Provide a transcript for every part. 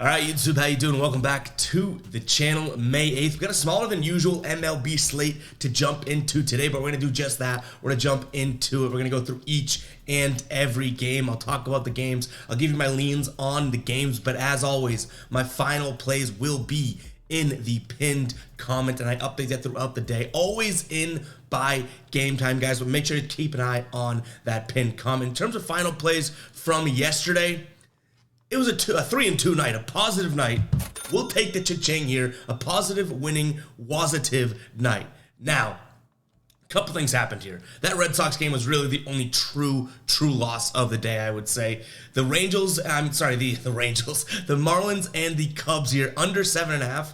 All right, YouTube, how you doing? Welcome back to the channel. May 8th. We've got a smaller than usual MLB slate to jump into today, but we're going to do just that. We're going to jump into it. We're going to go through each and every game. I'll talk about the games. I'll give you my leans on the games, but as always, my final plays will be in the pinned comment, and I update that throughout the day. Always in by game time, guys, but make sure to keep an eye on that pinned comment. In terms of final plays from yesterday, it was a 3-2 night, a positive night. We'll take the cha-ching here, a positive winning positive night. Now, a couple things happened here. That Red Sox game was really the only true loss of the day, I would say. The Rangers, the Marlins and the Cubs here, under 7.5.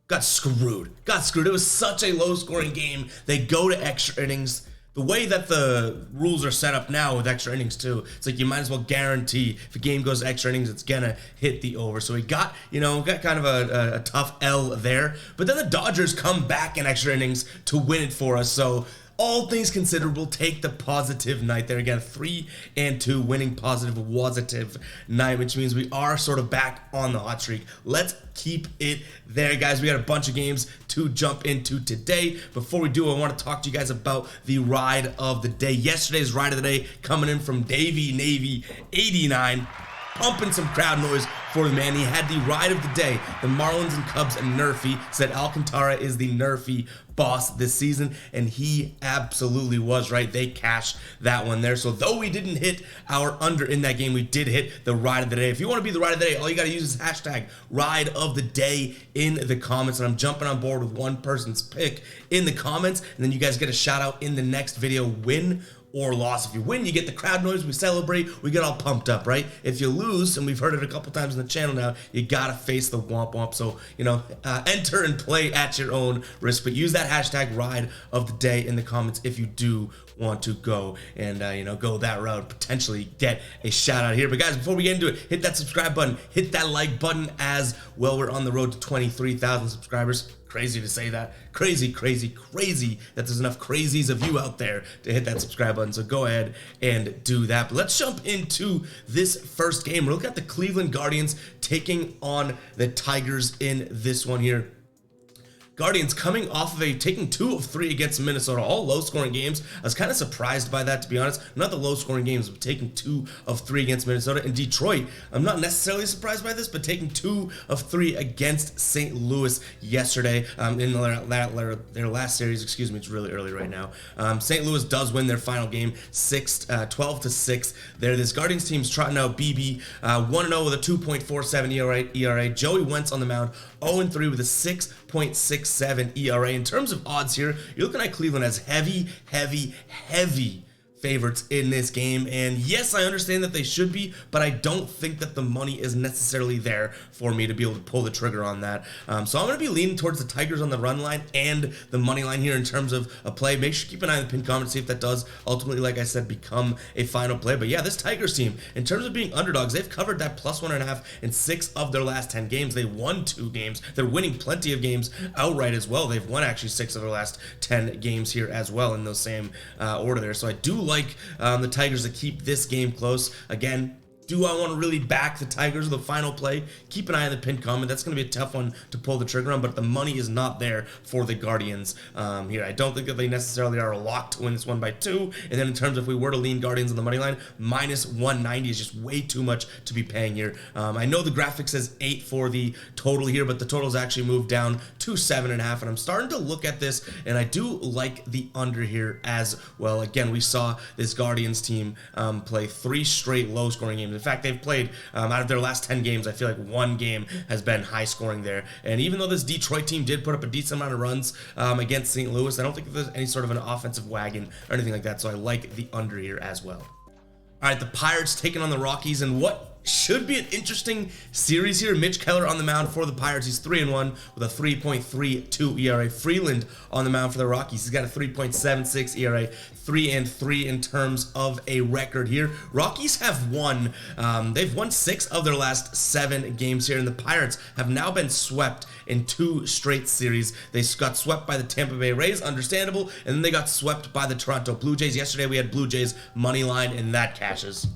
Got screwed. It was such a low-scoring game. They go to extra innings. The way that the rules are set up now with extra innings too, it's like you might as well guarantee if a game goes to extra innings, it's gonna hit the over. So we got kind of a tough L there. But then the Dodgers come back in extra innings to win it for us. So all things considered, we'll take the positive night there. Again, 3-2 winning positive night, which means we are sort of back on the hot streak. Let's keep it there, guys. We got a bunch of games to jump into today. Before we do, I want to talk to you guys about the ride of the day. Yesterday's ride of the day coming in from Davey Navy 89. Pumping some crowd noise for the man. He had the ride of the day. The Marlins and Cubs and Nerfy said Alcantara is the Nerfy boss this season, and he absolutely was right. They cashed that one there. So though we didn't hit our under in that game, we did hit the ride of the day. If you want to be the ride of the day, all you got to use is hashtag ride of the day in the comments, and I'm jumping on board with one person's pick in the comments, and then you guys get a shout out in the next video, win or loss. If you win, you get the crowd noise, we celebrate, we get all pumped up, right? If you lose, and we've heard it a couple times on the channel now, you gotta face the womp womp. So, enter and play at your own risk, but use that hashtag ride of the day in the comments if you do want to go and go that route, potentially get a shout out here. But guys, before we get into it, hit that subscribe button, hit that like button as well. We're on the road to 23,000 subscribers. Crazy to say that. Crazy that there's enough crazies of you out there to hit that subscribe button. So go ahead and do that. But let's jump into this first game. We're looking at the Cleveland Guardians taking on the Tigers in this one here. Guardians coming off of taking 2 of 3 against Minnesota, all low-scoring games. I was kind of surprised by that, to be honest. Not the low-scoring games, but taking 2 of 3 against Minnesota. And Detroit, I'm not necessarily surprised by this, but taking 2 of 3 against St. Louis yesterday in their last series. Excuse me, it's really early right now. St. Louis does win their final game, 12-6. There, this Guardians team's trotting out BB 1-0 with a 2.47 ERA. Joey Wentz on the mound, 0-3 with a 6.67 ERA. In terms of odds here, you're looking at Cleveland as heavy favorites in this game, and yes, I understand that they should be, but I don't think that the money is necessarily there for me to be able to pull the trigger on that. So I'm going to be leaning towards the Tigers on the run line and the money line here in terms of a play. Make sure to keep an eye on the pinned comment, see if that does ultimately, like I said, become a final play. But yeah, this Tigers team, in terms of being underdogs, they've covered that +1.5 in 6 of their last 10 games. They won 2 games. They're winning plenty of games outright as well. They've won actually 6 of their last 10 games here as well in those same order there. So I do like the Tigers to keep this game close. Again, do I want to really back the Tigers with the final play? Keep an eye on the pinned comment. That's going to be a tough one to pull the trigger on, but the money is not there for the Guardians here. I don't think that they necessarily are a lock to win this one by 2. And then in terms of if we were to lean Guardians on the money line, -190 is just way too much to be paying here. I know the graphic says 8 for the total here, but the total's actually moved down to 7.5, and I'm starting to look at this, and I do like the under here as well. Again, we saw this Guardians team play 3 straight low-scoring games. In fact, they've played, out of their last 10 games, I feel like 1 game has been high scoring there. And even though this Detroit team did put up a decent amount of runs against St. Louis, I don't think there's any sort of an offensive wagon or anything like that. So I like the under here as well. All right, the Pirates taking on the Rockies, and what should be an interesting series here. Mitch Keller on the mound for the Pirates. He's 3-1 with a 3.32 ERA. Freeland on the mound for the Rockies. He's got a 3.76 ERA. 3-3 in terms of a record here. Rockies have won. They've won 6 of their last 7 games here, and the Pirates have now been swept in 2 straight series. They got swept by the Tampa Bay Rays, understandable, and then they got swept by the Toronto Blue Jays. Yesterday we had Blue Jays money line, and that cashes.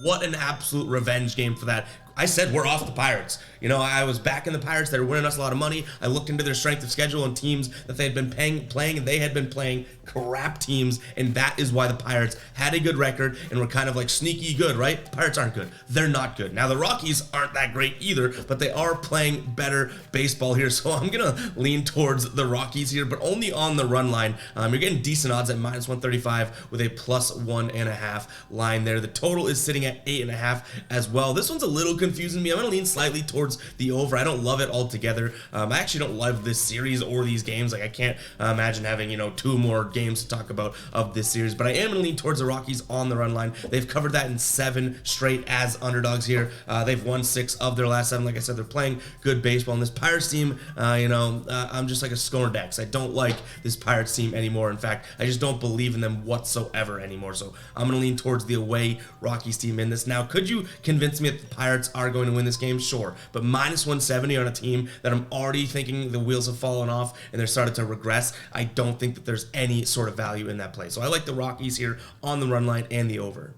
What an absolute revenge game for that. I said we're off the Pirates. You know, I was backing the Pirates. They were winning us a lot of money. I looked into their strength of schedule and teams that they had been playing, and they had been playing crap teams, and that is why the Pirates had a good record and were kind of like sneaky good, right? The Pirates aren't good. They're not good. Now, the Rockies aren't that great either, but they are playing better baseball here, so I'm going to lean towards the Rockies here, but only on the run line. You're getting decent odds at minus 135 with a plus 1.5 line there. The total is sitting at 8.5 as well. This one's a little confusing me. I'm going to lean slightly towards the over. I don't love it altogether. I actually don't love this series or these games. Like, I can't imagine having, you know, 2 more games to talk about of this series, but I am going to lean towards the Rockies on the run line. They've covered that in 7 straight as underdogs here. They've won 6 of their last 7. Like I said, they're playing good baseball, and this Pirates team, I'm just like a scorn decks. I don't like this Pirates team anymore. In fact, I just don't believe in them whatsoever anymore, so I'm going to lean towards the away Rockies team in this. Now, could you convince me that the Pirates are going to win this game? Sure, but minus 170 on a team that I'm already thinking the wheels have fallen off and they're starting to regress, I don't think that there's any sort of value in that play. So I like the Rockies here on the run line and the over.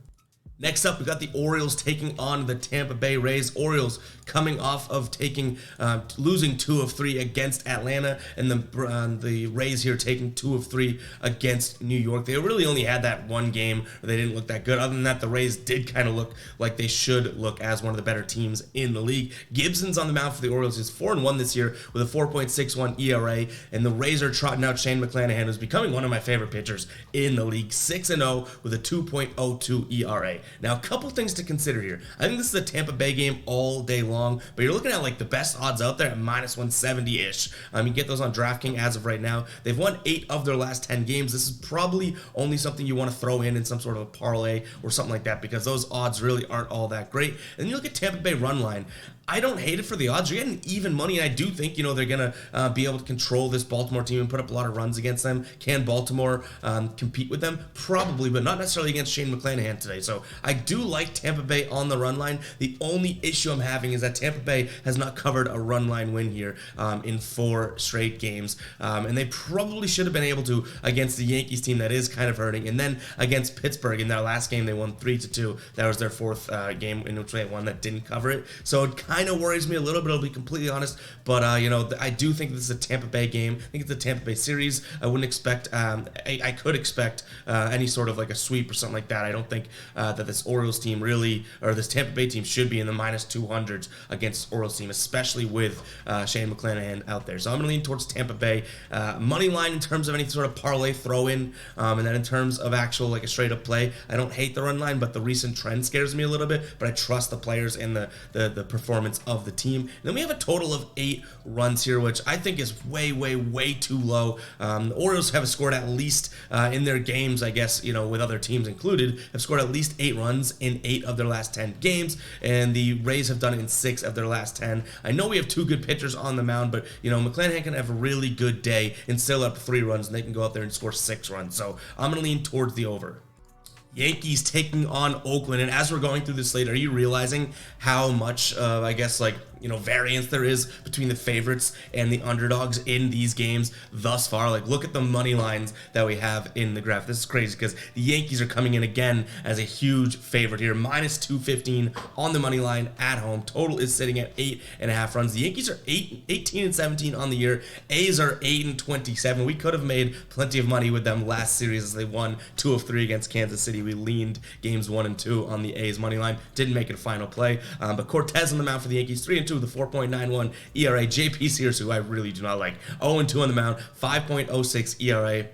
Next up, we got the Orioles taking on the Tampa Bay Rays. Orioles coming off of losing 2 of 3 against Atlanta, and the Rays here taking 2 of 3 against New York. They really only had that one game where they didn't look that good. Other than that, the Rays did kind of look like they should look as one of the better teams in the league. Gibson's on the mound for the Orioles. He's 4-1 this year with a 4.61 ERA, and the Rays are trotting out Shane McClanahan, who's becoming one of my favorite pitchers in the league, 6-0 with a 2.02 ERA. Now, a couple things to consider here. I think this is a Tampa Bay game all day long, but you're looking at like the best odds out there at minus 170-ish. You get those on DraftKings as of right now. They've won 8 of their last 10 games. This is probably only something you want to throw in some sort of a parlay or something like that, because those odds really aren't all that great. And you look at Tampa Bay run line. I don't hate it for the odds. You're getting even money, and I do think, they're going to be able to control this Baltimore team and put up a lot of runs against them. Can Baltimore compete with them? Probably, but not necessarily against Shane McClanahan today. So I do like Tampa Bay on the run line. The only issue I'm having is that Tampa Bay has not covered a run line win here in 4 straight games, and they probably should have been able to against the Yankees team that is kind of hurting, and then against Pittsburgh in their last game they won 3-2. That was their 4th game in which they had one that didn't cover it. So it kind of worries me a little bit, I'll be completely honest, but I do think this is a Tampa Bay game. I think it's a Tampa Bay series. I wouldn't expect I could expect any sort of like a sweep or something like that. I don't think that this Orioles team really, or this Tampa Bay team, should be in the minus 200s against Orioles team, especially with Shane McClanahan out there. So I'm going to lean towards Tampa Bay money line in terms of any sort of parlay throw in, and then in terms of actual like a straight up play, I don't hate the run line, but the recent trend scares me a little bit, but I trust the players and the performance of the team. And then we have a total of 8 runs here, which I think is way too low. The Orioles have scored at least in their games, I guess, with other teams included, have scored at least 8 runs in 8 of their last 10 games, and the Rays have done it in 6 of their last 10. I know we have 2 good pitchers on the mound, but McClanahan can have a really good day and still up 3 runs, and they can go out there and score 6 runs. So I'm going to lean towards the over. Yankees taking on Oakland, and as we're going through this slate, are you realizing how much variance there is between the favorites and the underdogs in these games thus far? Like, look at the money lines that we have in the graph. This is crazy because the Yankees are coming in again as a huge favorite here, minus 215 on the money line at home. Total is sitting at 8.5 runs. The Yankees are 18-17 on the year. A's are 8-27. We could have made plenty of money with them last series as they won 2 of 3 against Kansas City. We leaned games 1 and 2 on the A's money line. Didn't make it a final play. But Cortez on the mound for the Yankees, 3-2 with a 4.91 ERA. JP Sears, who I really do not like, 0-2 on the mound, 5.06 ERA.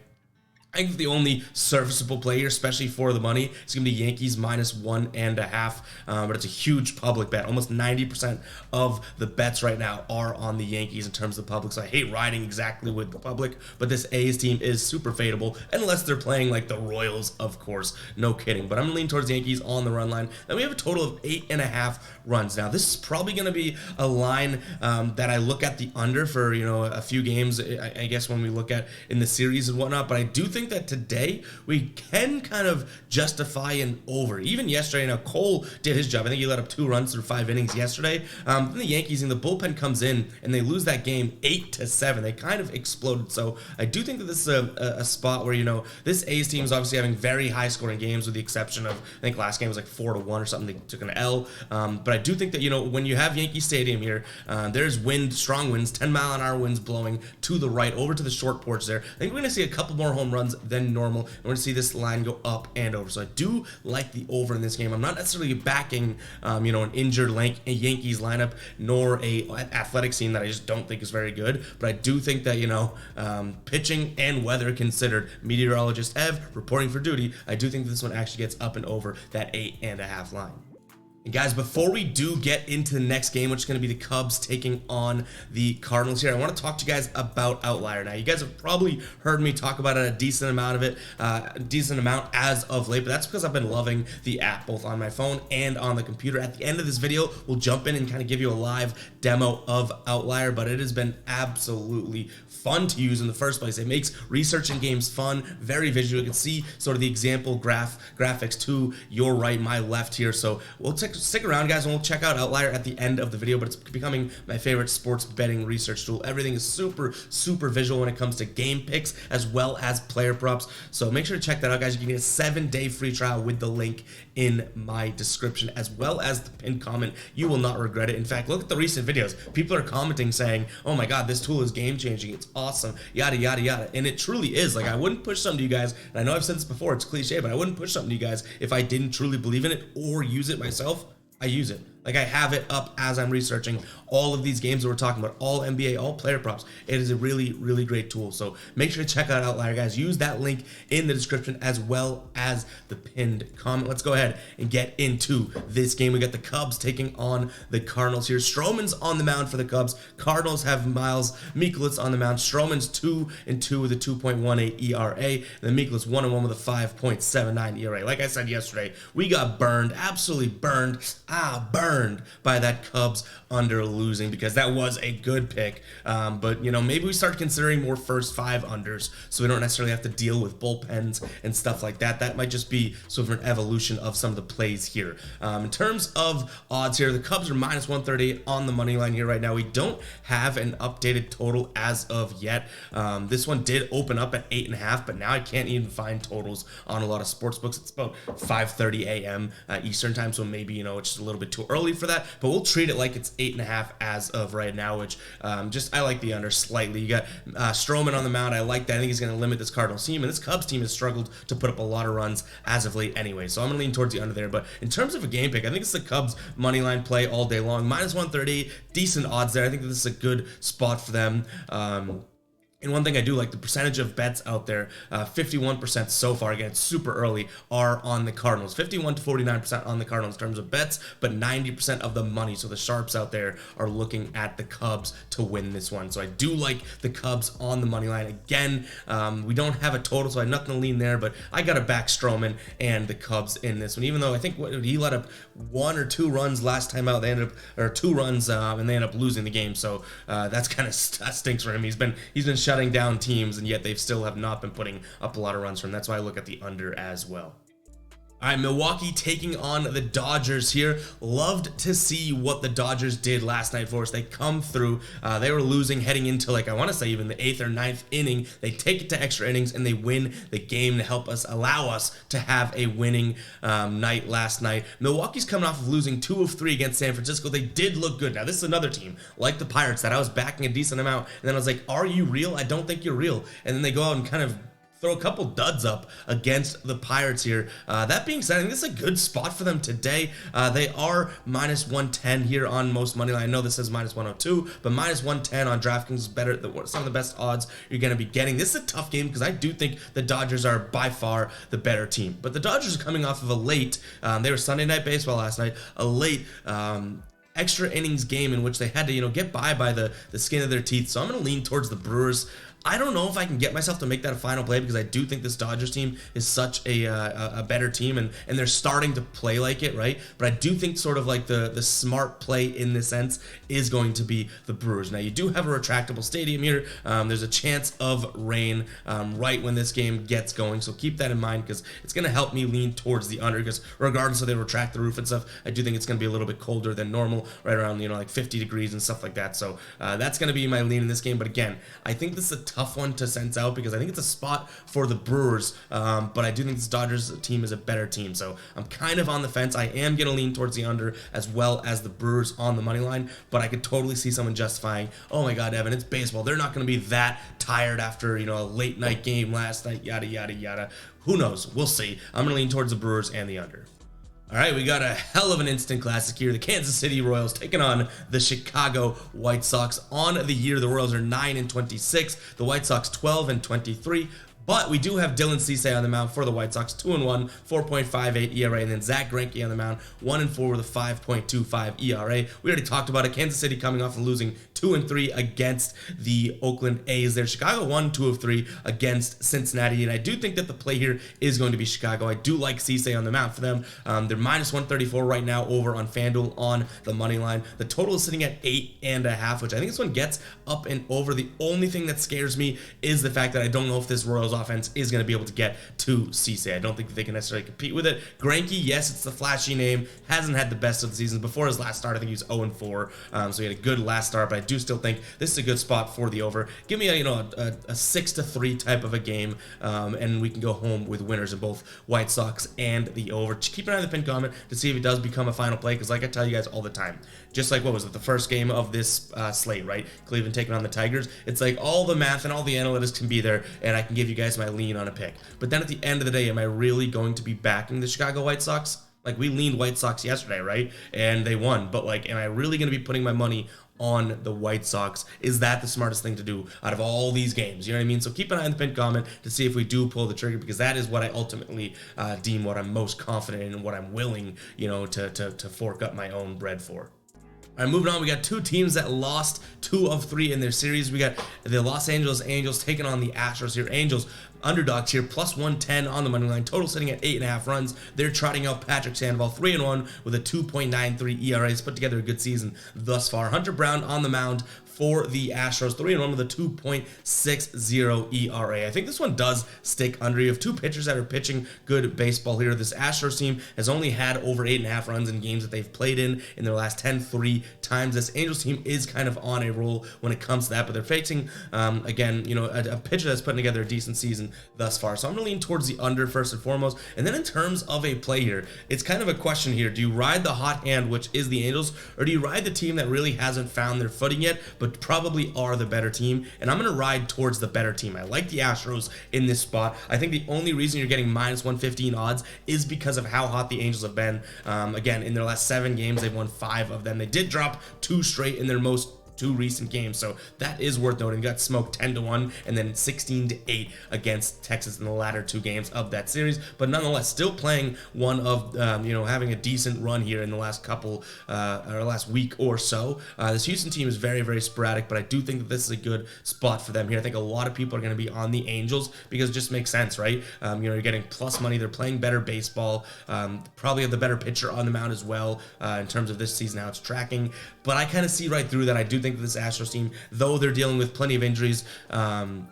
I think the only serviceable play here, especially for the money, is going to be Yankees minus 1.5, but it's a huge public bet. Almost 90% of the bets right now are on the Yankees in terms of the public, so I hate riding exactly with the public, but this A's team is super fadeable, unless they're playing like the Royals, of course, no kidding. But I'm going to lean towards the Yankees on the run line. Then we have a total of 8.5 runs. Now, this is probably going to be a line that I look at the under for, a few games, I guess, when we look at in the series and whatnot, but I do think think that today we can kind of justify an over. Even yesterday, now Cole did his job. I think he let up 2 runs through 5 innings yesterday. Then the Yankees and the bullpen comes in and they lose that game 8-7. They kind of exploded. So I do think that this is a spot where, you know, this A's team is obviously having very high scoring games with the exception of, I think last game was like 4-1 or something. They took an L. But I do think that, you know, when you have Yankee Stadium here, there's wind, strong winds, 10-mile-an-hour winds blowing to the right over to the short porch there. I think we're going to see a couple more home runs than normal. And we're going to see this line go up and over. So I do like the over in this game. I'm not necessarily backing, you know, an injured Yankees lineup, nor a athletic scene that I just don't think is very good. But I do think that, you know, pitching and weather considered, meteorologist Ev reporting for duty, I do think this one actually gets up and over that 8.5 line. And guys, before we do get into the next game, which is going to be the Cubs taking on the Cardinals here, I want to talk to you guys about Outlier. Now, you guys have probably heard me talk about it a decent amount as of late, but that's because I've been loving the app, both on my phone and on the computer. At the end of this video, we'll jump in and kind of give you a live demo of Outlier, but it has been absolutely fun to use in the first place. It makes researching games fun, very visual. You can see sort of the example graphics to your right, my left here. So we'll stick around, guys, and we'll check out Outlier at the end of the video, but it's becoming my favorite sports betting research tool. Everything is super visual when it comes to game picks as well as player props. So make sure to check that out, guys. You can get a 7-day free trial with the link in my description as well as the pinned comment. You will not regret it. In fact, look at the recent videos. People are commenting saying, oh my god, this tool is game changing, it's awesome, yada yada yada. And it truly is. Like, I wouldn't push something to you guys, and I know I've said this before, it's cliche, but I wouldn't push something to you guys if I didn't truly believe in it or use it myself. I use it. Like, I have it up as I'm researching all of these games that we're talking about, all NBA, all player props. It is a really great tool. So make sure to check out Outlier, guys. Use that link in the description as well as the pinned comment. Let's go ahead and get into this game. We got the Cubs taking on the Cardinals here. Stroman's on the mound for the Cubs. Cardinals have Miles Mikolas on the mound. Stroman's 2-2 with a 2.18 ERA. And then Mikolas 1-1 with a 5.79 ERA. Like I said yesterday, we got burned, absolutely burned. Burned by that Cubs under losing, because that was a good pick. But, you know, maybe we start considering more first 5 unders so we don't necessarily have to deal with bullpens and stuff like that. That might just be sort of an evolution of some of the plays here. In terms of odds here, the Cubs are -138 on the money line here right now. We don't have an updated total as of yet. This one did open up at 8.5, but now I can't even find totals on a lot of sports books. It's about 5:30 a.m. Eastern time, so maybe, you know, it's just a little bit too early for that, but we'll treat it like it's 8.5 as of right now, which I like the under slightly. You got Stroman on the mound. I like that. I think he's going to limit this Cardinals team, and this Cubs team has struggled to put up a lot of runs as of late anyway, so I'm going to lean towards the under there. But in terms of a game pick, I think it's the Cubs money line play all day long. -138, decent odds there. I think that this is a good spot for them. And one thing I do like, the percentage of bets out there, 51% so far, again, it's super early, are on the Cardinals. 51 to 49% on the Cardinals in terms of bets, but 90% of the money. So the sharps out there are looking at the Cubs to win this one. So I do like the Cubs on the money line. Again, we don't have a total, so I have nothing to lean there, but I got to back Stroman and the Cubs in this one, even though I think he let up 1 or 2 runs last time out. They ended up, or 2 runs, and they ended up losing the game. So that's kind of stinks for him. He's been shutting down teams, and yet they still have not been putting up a lot of runs for him. That's why I look at the under as well. All right, Milwaukee taking on the Dodgers here. Loved to see what the Dodgers did last night for us. They come through. They were losing heading into, like, I want to say even the 8th or 9th inning. They take it to extra innings, and they win the game to help us, allow us to have a winning night last night. Milwaukee's coming off of losing 2 of 3 against San Francisco. They did look good. Now, this is another team, like the Pirates, that I was backing a decent amount, and then I was like, are you real? I don't think you're real. And then they go out and kind of throw a couple duds up against the Pirates here. That being said, I think this is a good spot for them today. They are -110 here on most money line. I know this says -102, but -110 on DraftKings is better. Some of the best odds you're going to be getting. This is a tough game because I do think the Dodgers are by far the better team. But the Dodgers are coming off of a late, they were Sunday Night Baseball last night, a late extra innings game in which they had to, you know, get by the skin of their teeth. So I'm going to lean towards the Brewers. I don't know if I can get myself to make that a final play because I do think this Dodgers team is such a better team, and they're starting to play like it, right? But I do think sort of like the smart play in this sense is going to be the Brewers. Now, you do have a retractable stadium here. There's a chance of rain right when this game gets going, so keep that in mind because it's going to help me lean towards the under, because regardless of they retract the roof and stuff, I do think it's going to be a little bit colder than normal, right around, like 50 degrees and stuff like that. So that's going to be my lean in this game. But again, I think this is a tough one to sense out because I think it's a spot for the Brewers, but I do think this Dodgers team is a better team. So I'm kind of on the fence. I am going to lean towards the under as well as the Brewers on the money line, but I could totally see someone justifying, oh my God, Evan, it's baseball. They're not going to be that tired after, a late night game last night, yada, yada, yada. Who knows? We'll see. I'm going to lean towards the Brewers and the under. All right, we got a hell of an instant classic here. The Kansas City Royals taking on the Chicago White Sox. On the year, the Royals are 9-26, the White Sox 12-23. But we do have Dylan Cease on the mound for the White Sox, 2-1, 4.58 ERA, and then Zach Greinke on the mound, 1-4 with a 5.25 ERA. We already talked about it. Kansas City coming off of losing 2-3 against the Oakland A's there. Chicago won 2 of 3 against Cincinnati, and I do think that the play here is going to be Chicago. I do like Cease on the mound for them. They're minus 134 right now over on FanDuel on the money line. The total is sitting at 8.5, which I think this one gets up and over. The only thing that scares me is the fact that I don't know if this Royals offense is going to be able to get to Cease. I don't think that they can necessarily compete with it. Greinke, yes, it's the flashy name. Hasn't had the best of the season. Before his last start, I think he was 0-4. So he had a good last start, but I do still think this is a good spot for the over. Give me a 6-3 type of a game, and we can go home with winners in both White Sox and the over. Keep an eye on the pinned comment to see if it does become a final play, because like I tell you guys all the time, just like what was it, the first game of this slate, right? Cleveland taking on the Tigers. It's like all the math and all the analytics can be there, and I can give you guys my lean on a pick. But then at the end of the day, am I really going to be backing the Chicago White Sox? Like, we leaned White Sox yesterday, right? And they won. But like, am I really going to be putting my money on the White Sox? Is that the smartest thing to do out of all these games? You know what I mean? So keep an eye on the pinned comment to see if we do pull the trigger, because that is what I ultimately deem what I'm most confident in and what I'm willing, to fork up my own bread for. All right, moving on, we got two teams that lost 2 of 3 in their series. We got the Los Angeles Angels taking on the Astros here. Angels underdogs here, plus 110 on the money line. Total sitting at 8.5 runs. They're trotting out Patrick Sandoval, 3-1 with a 2.93 ERA. He's put together a good season thus far. Hunter Brown on the mound for the Astros, 3-1 with a 2.60 ERA. I think this one does stick under. You have two pitchers that are pitching good baseball here. This Astros team has only had over 8.5 runs in games that they've played in their last 10-3 times. This Angels team is kind of on a roll when it comes to that, but they're facing, again, a pitcher that's putting together a decent season thus far. So I'm going to lean towards the under first and foremost. And then in terms of a play here, it's kind of a question here. Do you ride the hot hand, which is the Angels, or do you ride the team that really hasn't found their footing yet, but probably are the better team? And I'm going to ride towards the better team. I like the Astros in this spot. I think the only reason you're getting minus 115 odds is because of how hot the Angels have been. Again, in their last 7 games, they've won 5 of them. They did drop 2 straight in their most 2 recent games, so that is worth noting. Got smoked 10-1 and then 16-8 against Texas in the latter 2 games of that series, but nonetheless still playing one of having a decent run here in the last couple or last week or so. This Houston team is very, very sporadic, but I do think that this is a good spot for them here. I think a lot of people are going to be on the Angels because it just makes sense, right? You're getting plus money. They're playing better baseball, probably have the better pitcher on the mound as well in terms of this season, how it's tracking. But I kind of see right through that. I do think that this Astros team, though they're dealing with plenty of injuries to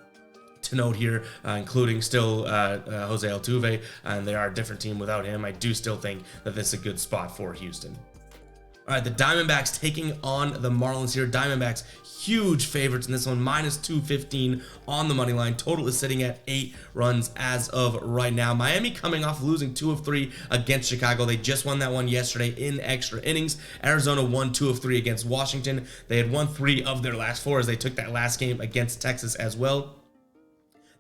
note here, including still Jose Altuve, and they are a different team without him, I do still think that this is a good spot for Houston. All right, the Diamondbacks taking on the Marlins here. Diamondbacks, huge favorites in this one, minus 215 on the money line. Total is sitting at 8 runs as of right now. Miami coming off losing 2 of 3 against Chicago. They just won that one yesterday in extra innings. Arizona won 2 of 3 against Washington. They had won 3 of their last 4 as they took that last game against Texas as well.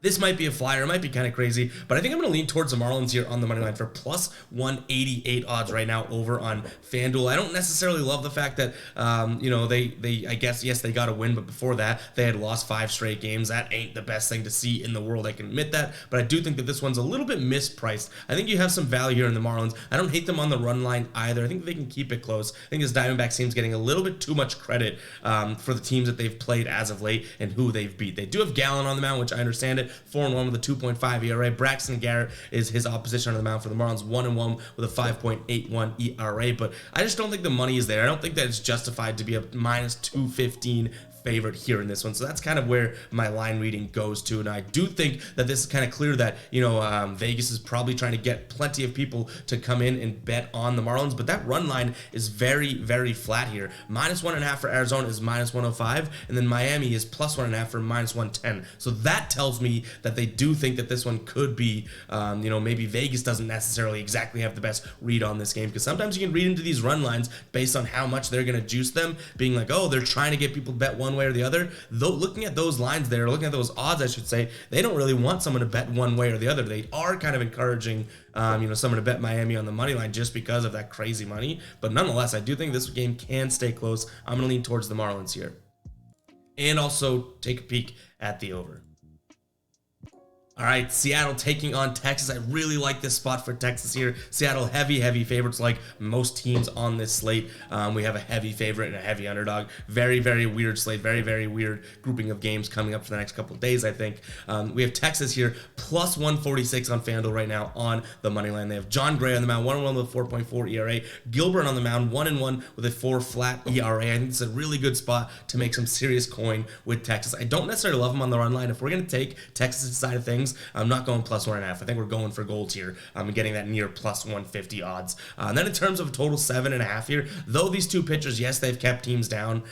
This might be a flyer. It might be kind of crazy, but I think I'm going to lean towards the Marlins here on the money line for plus 188 odds right now over on FanDuel. I don't necessarily love the fact that, I guess, yes, they got a win, but before that, they had lost 5 straight games. That ain't the best thing to see in the world. I can admit that, but I do think that this one's a little bit mispriced. I think you have some value here in the Marlins. I don't hate them on the run line either. I think they can keep it close. I think this Diamondbacks team's getting a little bit too much credit for the teams that they've played as of late and who they've beat. They do have Gallen on the mound, which I understand it. 4-1 with a 2.5 ERA. Braxton Garrett is his opposition on the mound for the Marlins. 1-1 with a 5.81 ERA. But I just don't think the money is there. I don't think that it's justified to be a minus 215 favorite here in this one. So that's kind of where my line reading goes to. And I do think that this is kind of clear that, Vegas is probably trying to get plenty of people to come in and bet on the Marlins, but that run line is very, very flat here. Minus 1.5 for Arizona is minus 105, and then Miami is plus 1.5 for minus 110. So that tells me that they do think that this one could be, maybe Vegas doesn't necessarily exactly have the best read on this game, because sometimes you can read into these run lines based on how much they're going to juice them, being like, oh, they're trying to get people to bet one way or the other. Though looking at those lines there, looking at those odds, I should say, they don't really want someone to bet one way or the other. They are kind of encouraging, someone to bet Miami on the money line just because of that crazy money. But nonetheless, I do think this game can stay close. I'm going to lean towards the Marlins here. And also take a peek at the over. All right, Seattle taking on Texas. I really like this spot for Texas here. Seattle, heavy favorites like most teams on this slate. We have a heavy favorite and a heavy underdog. Very, very weird slate. Very, very weird grouping of games coming up for the next couple of days, I think. We have Texas here, plus 146 on FanDuel right now on the money line. They have John Gray on the mound, 1-1 with a 4.4 ERA. Gilbert on the mound, 1-1 with a 4 flat ERA. I think it's a really good spot to make some serious coin with Texas. I don't necessarily love them on the run line. If we're going to take Texas' side of things, I'm not going plus 1.5. I think we're going for gold here. I'm getting that near plus 150 odds. And then in terms of a total 7.5 here, though these two pitchers, yes, they've kept teams down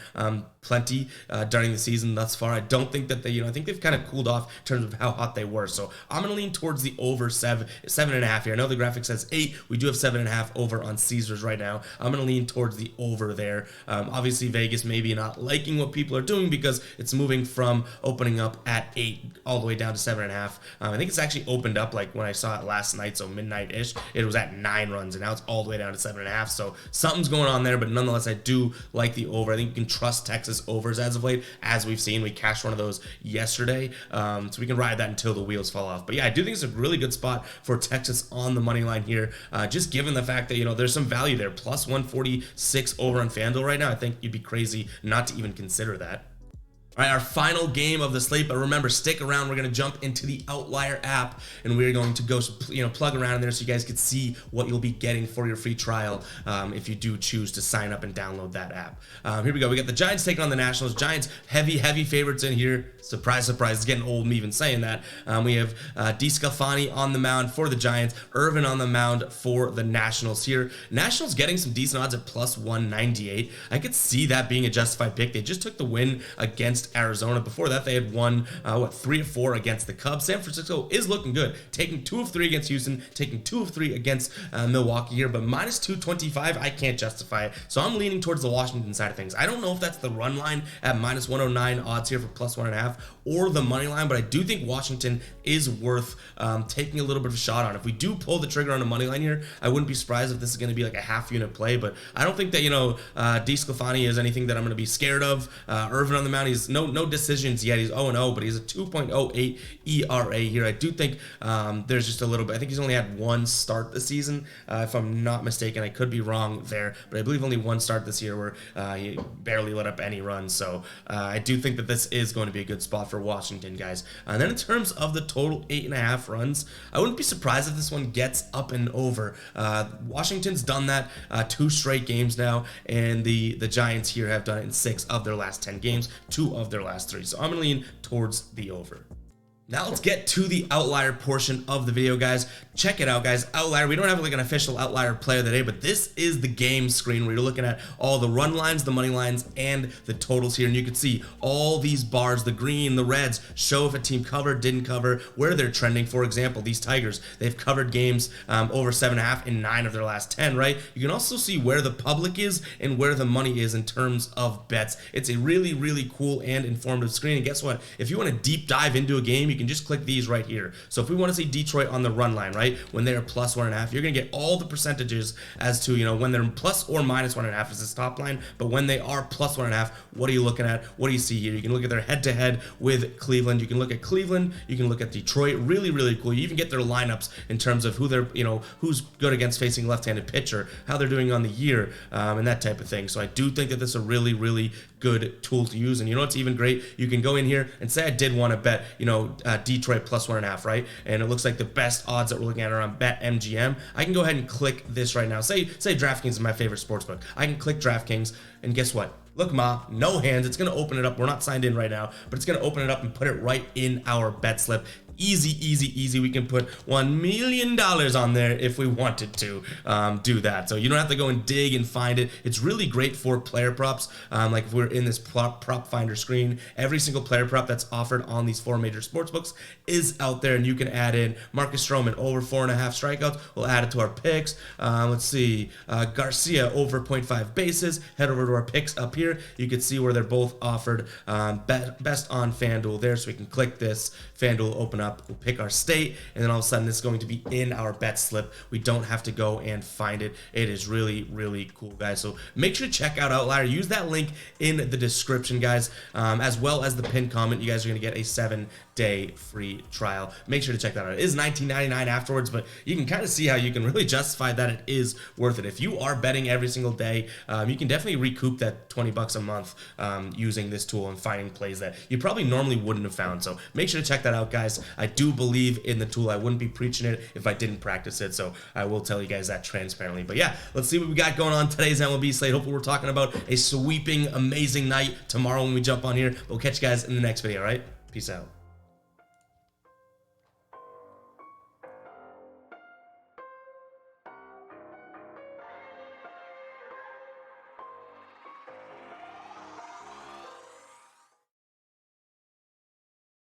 plenty during the season thus far. I don't think that I think they've kind of cooled off in terms of how hot they were. So I'm going to lean towards the over 7.5 here. I know the graphic says 8. We do have 7.5 over on Caesars right now. I'm going to lean towards the over there. Obviously, Vegas maybe not liking what people are doing because it's moving from opening up at 8 all the way down to 7.5. I think it's actually opened up like when I saw it last night, so midnight-ish. It was at 9 runs, and now it's all the way down to 7.5. So something's going on there, but nonetheless, I do like the over. I think you can trust Texas overs as of late, as we've seen. We cashed one of those yesterday, so we can ride that until the wheels fall off. But yeah, I do think it's a really good spot for Texas on the money line here, just given the fact that, there's some value there. Plus 146 over on FanDuel right now. I think you'd be crazy not to even consider that. All right, our final game of the slate, but remember, stick around. We're going to jump into the Outlier app, and we're going to go, plug around in there so you guys can see what you'll be getting for your free trial if you do choose to sign up and download that app. Here we go. We got the Giants taking on the Nationals. Giants, heavy favorites in here. Surprise, surprise. It's getting old me even saying that. We have DeSclafani on the mound for the Giants. Irvin on the mound for the Nationals here. Nationals getting some decent odds at plus 198. I could see that being a justified pick. They just took the win against Arizona. Before that, they had won 3 of 4 against the Cubs. San Francisco is looking good, taking 2 of 3 against Houston, taking 2 of 3 against Milwaukee here, but minus 225, I can't justify it. So I'm leaning towards the Washington side of things. I don't know if that's the run line at minus 109 odds here for plus 1.5 or the money line, but I do think Washington is worth taking a little bit of a shot on. If we do pull the trigger on a money line here, I wouldn't be surprised if this is going to be like a half unit play, but I don't think that DeSclafani is anything that I'm going to be scared of. Irvin on the mound, he's no decisions yet. He's 0-0, but he's a 2.08 ERA here. I do think there's just a little bit. I think he's only had 1 start this season, if I'm not mistaken. I could be wrong there, but I believe only 1 start this year where he barely let up any runs. So I do think that this is going to be a good spot for Washington, guys. And then in terms of the total 8.5 runs, I wouldn't be surprised if this one gets up and over. Washington's done that 2 straight games now, and the Giants here have done it in 6 of their last 10 games, 2 of their last 3. So I'm going to lean towards the over. Now let's get to the outlier portion of the video, guys. Check it out, guys. Outlier, we don't have like an official outlier play of the day, but this is the game screen where you're looking at all the run lines, the money lines, and the totals here. And you can see all these bars, the green, the reds, show if a team covered, didn't cover, where they're trending. For example, these Tigers, they've covered games over 7.5 in 9 of their last 10, right? You can also see where the public is and where the money is in terms of bets. It's a really, really cool and informative screen. And guess what? If you want to deep dive into a game, you you can just click these right here. So if we want to see Detroit on the run line, right, when they are plus 1.5, you're gonna get all the percentages as to, you know, when they're plus or minus 1.5 is this top line, but when they are plus 1.5, what are you looking at? What do you see here? You can look at their head-to-head with Cleveland. You can look at Cleveland. You can look at Detroit. Really, really cool. You even get their lineups in terms of who they're, you know, who's good against facing left-handed pitcher, how they're doing on the year, and that type of thing. So I do think that this is a really, really good tool to use. And you know what's even great? You can go in here and say I did want to bet, you know, Detroit plus 1.5, right? And it looks like the best odds that we're looking at are on BetMGM. I can go ahead and click this right now. Say DraftKings is my favorite sportsbook. I can click DraftKings, and guess what? Look, Ma, no hands. It's going to open it up. We're not signed in right now, but it's going to open it up and put it right in our bet slip. Easy, easy, easy. We can put $1 million on there if we wanted to do that. So you don't have to go and dig and find it. It's really great for player props. Like if we're in this prop finder screen, every single player prop that's offered on these 4 major sports books is out there, and you can add in Marcus Stroman over 4.5 strikeouts. We'll add it to our picks. Let's see, Garcia over 0.5 bases. Head over to our picks up here. You can see where they're both offered best on FanDuel there. So we can click this. FanDuel will open up. We'll pick our state, and then all of a sudden it's going to be in our bet slip. We don't have to go and find it. It is really, really cool, guys. So make sure to check out Outlier. Use that link in the description, guys, as well as the pinned comment. You guys are going to get a 7-day free trial. Make sure to check that out. It is $19.99 afterwards, but you can kind of see how you can really justify that it is worth it. If you are betting every single day, you can definitely recoup that $20 a month using this tool and finding plays that you probably normally wouldn't have found. So make sure to check that out, guys. I do believe in the tool. I wouldn't be preaching it if I didn't practice it, so I will tell you guys that transparently. But yeah, let's see what we got going on today's MLB slate. Hopefully we're talking about a sweeping, amazing night tomorrow when we jump on here. We'll catch you guys in the next video, all right? Peace out.